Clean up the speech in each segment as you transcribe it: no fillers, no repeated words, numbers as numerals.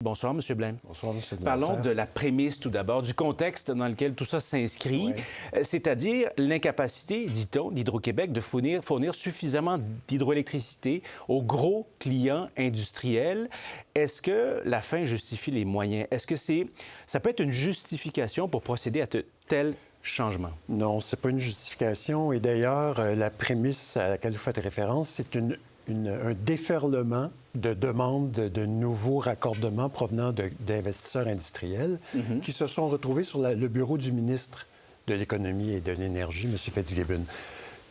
Bonsoir, M. Blain. Bonsoir, M. Parlons de la prémisse tout d'abord, du contexte dans lequel tout ça s'inscrit, c'est-à-dire l'incapacité, dit-on, d'Hydro-Québec de fournir suffisamment d'hydroélectricité aux gros clients industriels. Est-ce que la fin justifie les moyens? Est-ce que ça peut être une justification pour procéder à de tels changements? Non, ce n'est pas une justification. Et d'ailleurs, la prémisse à laquelle vous faites référence, c'est un déferlement de demandes de nouveaux raccordements provenant d'investisseurs industriels qui se sont retrouvés sur le bureau du ministre de l'Économie et de l'Énergie, M. Fitzgibbon.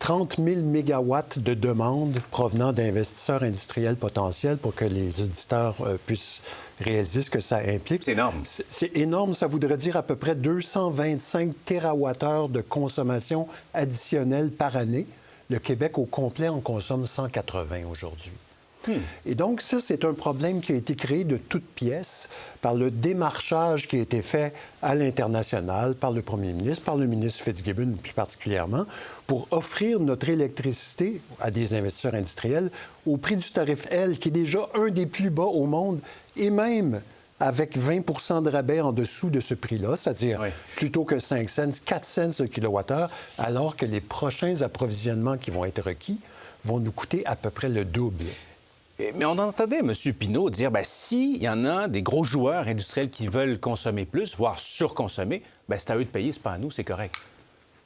30 000 mégawatts de demandes provenant d'investisseurs industriels potentiels pour que les auditeurs puissent réaliser ce que ça implique. C'est énorme. C'est énorme. Ça voudrait dire à peu près 225 térawattheures de consommation additionnelle par année. Le Québec au complet en consomme 180 aujourd'hui. Et donc, ça, c'est un problème qui a été créé de toutes pièces par le démarchage qui a été fait à l'international par le premier ministre, par le ministre Fitzgibbon plus particulièrement, pour offrir notre électricité à des investisseurs industriels au prix du tarif L, qui est déjà un des plus bas au monde, et même avec 20 de rabais en dessous de ce prix-là, c'est-à-dire plutôt que 5 cents, 4 cents le kilowattheure, alors que les prochains approvisionnements qui vont être requis vont nous coûter à peu près le double. Mais on entendait M. Pinault dire, s'il y en a des gros joueurs industriels qui veulent consommer plus, voire surconsommer, c'est à eux de payer, c'est pas à nous, c'est correct.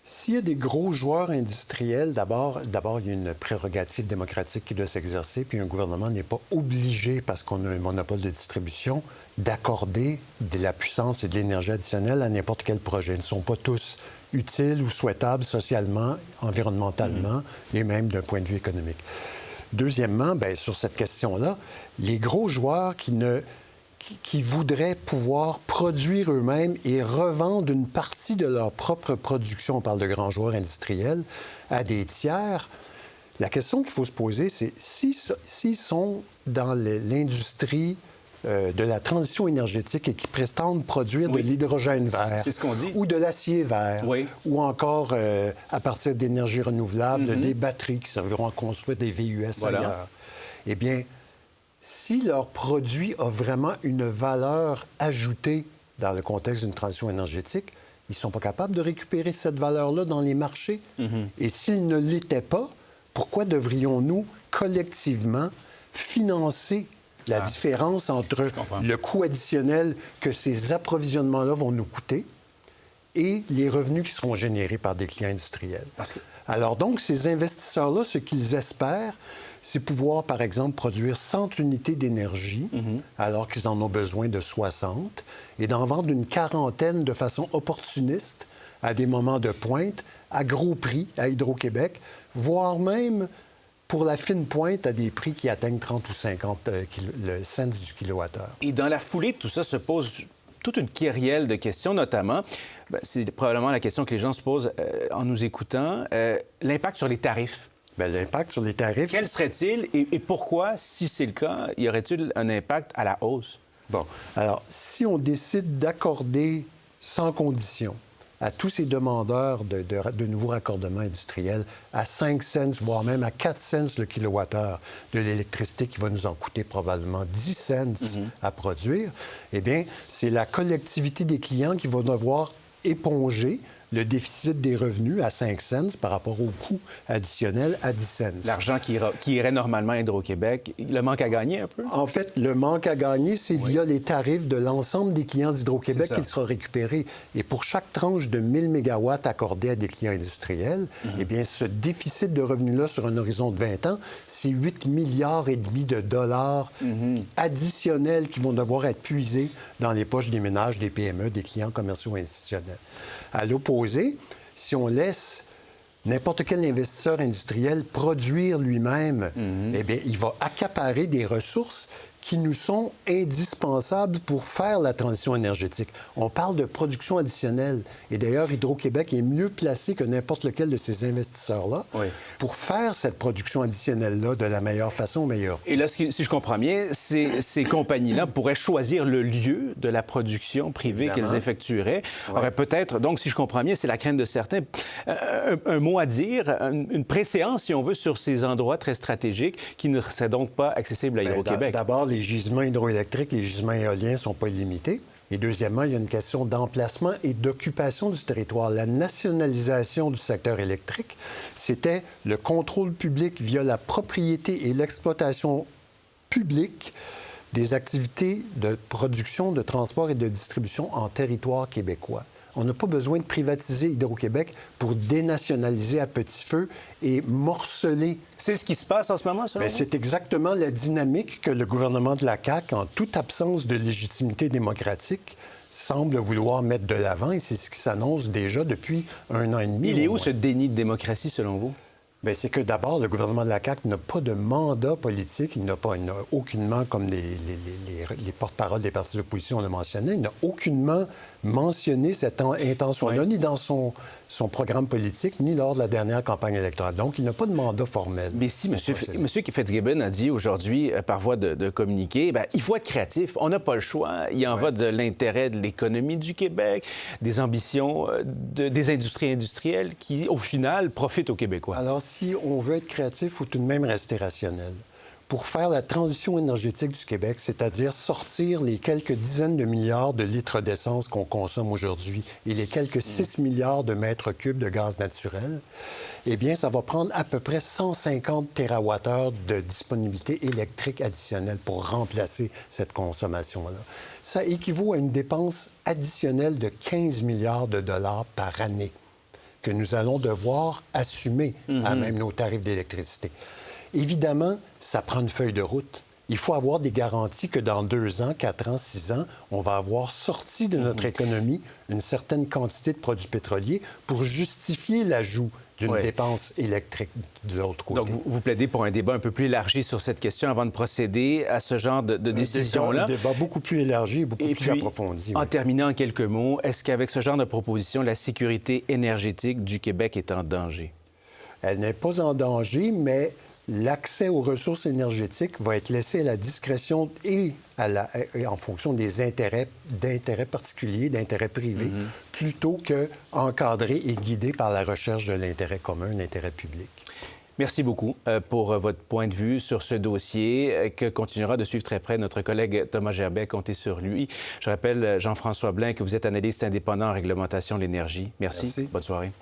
S'il y a des gros joueurs industriels, d'abord, il y a une prérogative démocratique qui doit s'exercer, puis un gouvernement n'est pas obligé, parce qu'on a un monopole de distribution, d'accorder de la puissance et de l'énergie additionnelle à n'importe quel projet. Ils ne sont pas tous utiles ou souhaitables socialement, environnementalement et même d'un point de vue économique. Deuxièmement, sur cette question-là, les gros joueurs qui voudraient pouvoir produire eux-mêmes et revendre une partie de leur propre production, on parle de grands joueurs industriels, à des tiers, la question qu'il faut se poser, c'est s'ils sont dans l'industrie de la transition énergétique et qui prétendent produire de l'hydrogène vert, c'est ce qu'on dit, ou de l'acier vert, ou encore à partir d'énergies renouvelables, des batteries qui serviront à construire des VUS ailleurs. Eh bien, si leur produit a vraiment une valeur ajoutée dans le contexte d'une transition énergétique, ils ne sont pas capables de récupérer cette valeur-là dans les marchés. Et s'ils ne l'étaient pas, pourquoi devrions-nous collectivement financer la différence entre le coût additionnel que ces approvisionnements-là vont nous coûter et les revenus qui seront générés par des clients industriels? Alors donc, ces investisseurs-là, ce qu'ils espèrent, c'est pouvoir, par exemple, produire 100 unités d'énergie alors qu'ils en ont besoin de 60 et d'en vendre une quarantaine de façon opportuniste à des moments de pointe, à gros prix, à Hydro-Québec, voire même pour la fine pointe à des prix qui atteignent 30 ou 50 cents du kilowattheure. Et dans la foulée de tout ça se pose toute une kyrielle de questions, notamment, c'est probablement la question que les gens se posent en nous écoutant, l'impact sur les tarifs. L'impact sur les tarifs... Quel serait-il et pourquoi, si c'est le cas, y aurait-il un impact à la hausse? Bon, alors, si on décide d'accorder sans condition à tous ces demandeurs de nouveaux raccordements industriels à 5 cents, voire même à 4 cents le kilowattheure de l'électricité qui va nous en coûter probablement 10 cents à produire, eh bien, c'est la collectivité des clients qui va devoir éponger le déficit des revenus à 5 cents par rapport au coût additionnel à 10 cents. L'argent qui irait normalement à Hydro-Québec, le manque à gagner un peu? En fait, le manque à gagner, c'est via les tarifs de l'ensemble des clients d'Hydro-Québec qu'il sera récupéré. Et pour chaque tranche de 1000 mégawatts accordée à des clients industriels, eh bien, ce déficit de revenus-là sur un horizon de 20 ans, c'est 8,5 milliards de dollars additionnels qui vont devoir être puisés dans les poches des ménages, des PME, des clients commerciaux institutionnels. À l'opposé, si on laisse n'importe quel investisseur industriel produire lui-même, eh bien, il va accaparer des ressources qui nous sont indispensables pour faire la transition énergétique. On parle de production additionnelle. Et d'ailleurs, Hydro-Québec est mieux placé que n'importe lequel de ces investisseurs-là pour faire cette production additionnelle-là de la meilleure façon, meilleure. Et là, si je comprends bien, ces compagnies-là pourraient choisir le lieu de la production privée qu'elles effectueraient. Aurait peut-être, donc, si je comprends bien, c'est la crainte de certains, un mot à dire, une préséance, si on veut, sur ces endroits très stratégiques qui ne seraient donc pas accessibles à Hydro-Québec. D'abord, les gisements hydroélectriques, les gisements éoliens ne sont pas illimités. Et deuxièmement, il y a une question d'emplacement et d'occupation du territoire. La nationalisation du secteur électrique, c'était le contrôle public via la propriété et l'exploitation publique des activités de production, de transport et de distribution en territoire québécois. On n'a pas besoin de privatiser Hydro-Québec pour dénationaliser à petit feu et morceler. C'est ce qui se passe en ce moment, selon vous? C'est exactement la dynamique que le gouvernement de la CAQ, en toute absence de légitimité démocratique, semble vouloir mettre de l'avant. Et c'est ce qui s'annonce déjà depuis 1 an et demi. Il est où ce déni de démocratie, selon vous? Bien, c'est que d'abord, le gouvernement de la CAQ n'a pas de mandat politique. Il n'a aucunement, comme les porte-paroles des partis d'opposition l'ont mentionné, il n'a aucunement mentionné cette intention-là, ni dans son programme politique, ni lors de la dernière campagne électorale. Donc, il n'a pas de mandat formel. Mais si M. Fitzgibbon a dit aujourd'hui, par voie de communiqué, bien, il faut être créatif. On n'a pas le choix. Il y en va de l'intérêt de l'économie du Québec, des ambitions des industries industrielles qui, au final, profitent aux Québécois. Alors, si on veut être créatif, il faut tout de même rester rationnel. Pour faire la transition énergétique du Québec, c'est-à-dire sortir les quelques dizaines de milliards de litres d'essence qu'on consomme aujourd'hui et les quelques 6 milliards de mètres cubes de gaz naturel, eh bien, ça va prendre à peu près 150 TWh de disponibilité électrique additionnelle pour remplacer cette consommation-là. Ça équivaut à une dépense additionnelle de 15 milliards de dollars par année que nous allons devoir assumer à même nos tarifs d'électricité. Évidemment, ça prend une feuille de route. Il faut avoir des garanties que dans 2 ans, 4 ans, 6 ans, on va avoir sorti de notre économie une certaine quantité de produits pétroliers pour justifier l'ajout d'une dépense électrique de l'autre côté. Donc, vous plaidez pour un débat un peu plus élargi sur cette question avant de procéder à ce genre de décision-là. Un débat beaucoup plus élargi et beaucoup plus approfondi. En terminant en quelques mots, est-ce qu'avec ce genre de proposition, la sécurité énergétique du Québec est en danger? Elle n'est pas en danger, mais l'accès aux ressources énergétiques va être laissé à la discrétion et en fonction d'intérêts particuliers, d'intérêts privés, plutôt qu'encadré et guidé par la recherche de l'intérêt commun, l'intérêt public. Merci beaucoup pour votre point de vue sur ce dossier que continuera de suivre très près notre collègue Thomas Gerbet. Comptez sur lui. Je rappelle, Jean-François Blain, que vous êtes analyste indépendant en réglementation de l'énergie. Merci. Bonne soirée.